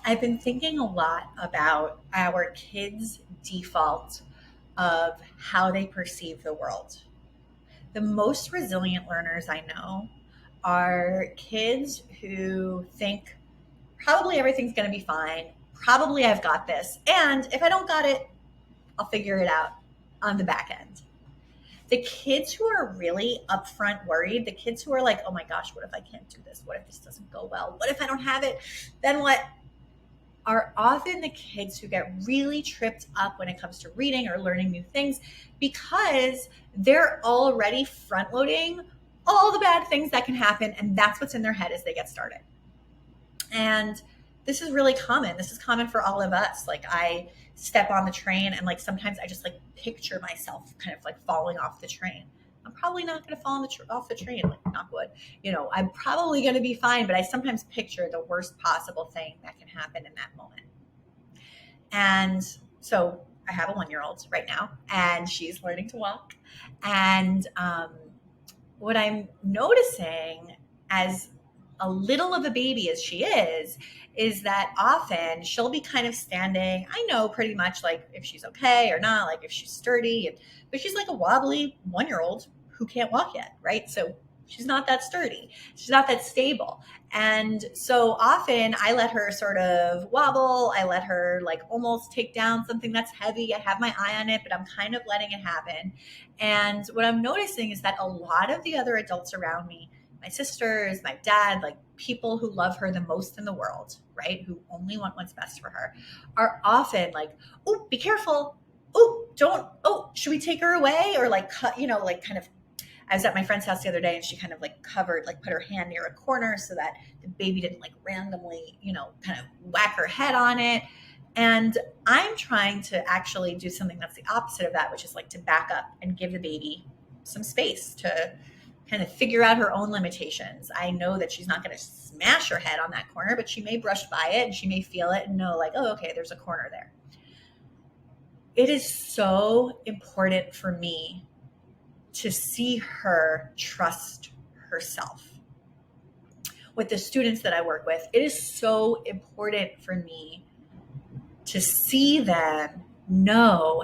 I've been thinking a lot about our kids' default of how they perceive the world. The most resilient learners I know are kids who think probably everything's going to be fine. Probably I've got this. And if I don't got it, I'll figure it out on the back end. The kids who are really upfront worried, the kids who are like, oh my gosh, what if I can't do this? What if this doesn't go well? What if I don't have it? Then what? Are often the kids who get really tripped up when it comes to reading or learning new things because they're already front loading all the bad things that can happen, and that's what's in their head as they get started. And this is really common. This is common for all of us. Like, I step on the train and like sometimes I just like picture myself kind of like falling off the train. I'm probably not going to fall off the train, like knock wood. I'm probably going to be fine, but I sometimes picture the worst possible thing that can happen in that moment. And so I have a 1 year old right now, and she's learning to walk. And what I'm noticing, as a little of a baby as she is that often she'll be kind of standing. I know pretty much like if she's okay or not, like if she's sturdy, but she's like a wobbly 1 year old who can't walk yet, right? So she's not that sturdy. She's not that stable. And so often I let her sort of wobble. I let her like almost take down something that's heavy. I have my eye on it, but I'm kind of letting it happen. And what I'm noticing is that a lot of the other adults around me, my sisters, my dad, like people who love her the most in the world, right? Who only want what's best for her, are often like, oh, be careful. Oh, don't, oh, should we take her away? Or like, like kind of, I was at my friend's house the other day and she kind of like put her hand near a corner so that the baby didn't like randomly, kind of whack her head on it. And I'm trying to actually do something that's the opposite of that, which is like to back up and give the baby some space to kind of figure out her own limitations. I know that she's not going to smash her head on that corner, but she may brush by it and she may feel it and know like, oh, okay, there's a corner there. It is so important for me to see her trust herself. With the students that I work with, it is so important for me to see them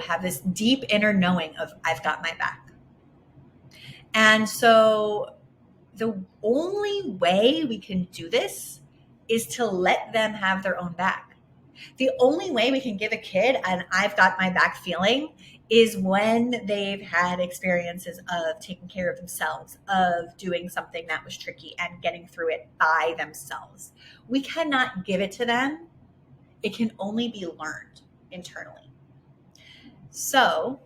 have this deep inner knowing of I've got my back. And so the only way we can do this is to let them have their own back. The only way we can give a kid an I've got my back feeling is when they've had experiences of taking care of themselves, of doing something that was tricky and getting through it by themselves. We cannot give it to them. It can only be learned internally. So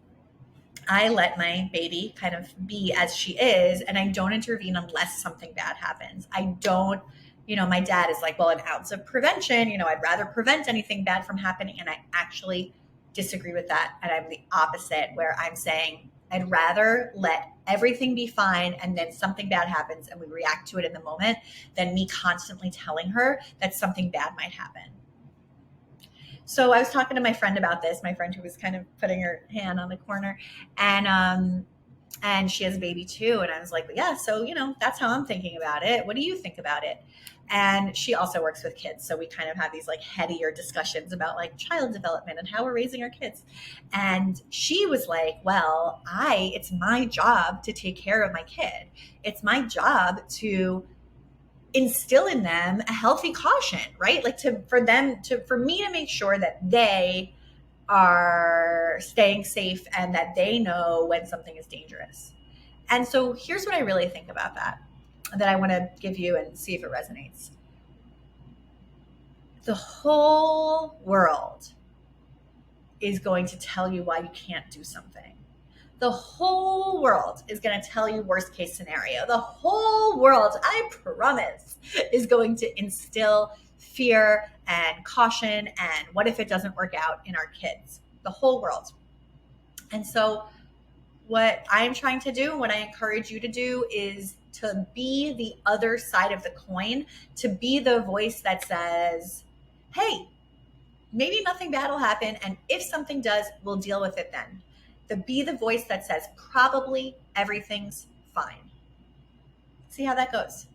I let my baby kind of be as she is, and I don't intervene unless something bad happens. I don't, my dad is like, well, an ounce of prevention, I'd rather prevent anything bad from happening. And I actually disagree with that. And I'm the opposite, where I'm saying I'd rather let everything be fine and then something bad happens and we react to it in the moment than me constantly telling her that something bad might happen. So I was talking to my friend about this, my friend who was kind of putting her hand on the corner, and she has a baby too. And I was like, yeah, so, that's how I'm thinking about it. What do you think about it? And she also works with kids. So we kind of have these like headier discussions about like child development and how we're raising our kids. And she was like, well, it's my job to take care of my kid. It's my job to instill in them a healthy caution, right? Like for me to make sure that they are staying safe and that they know when something is dangerous. And so here's what I really think about that I want to give you and see if it resonates. The whole world is going to tell you why you can't do something. The whole world is going to tell you worst case scenario. The whole world, I promise, is going to instill fear and caution and what if it doesn't work out in our kids. The whole world. And so what I'm trying to do, what I encourage you to do, is to be the other side of the coin, to be the voice that says, hey, maybe nothing bad will happen, and if something does, we'll deal with it then. Be the voice that says, probably everything's fine. See how that goes.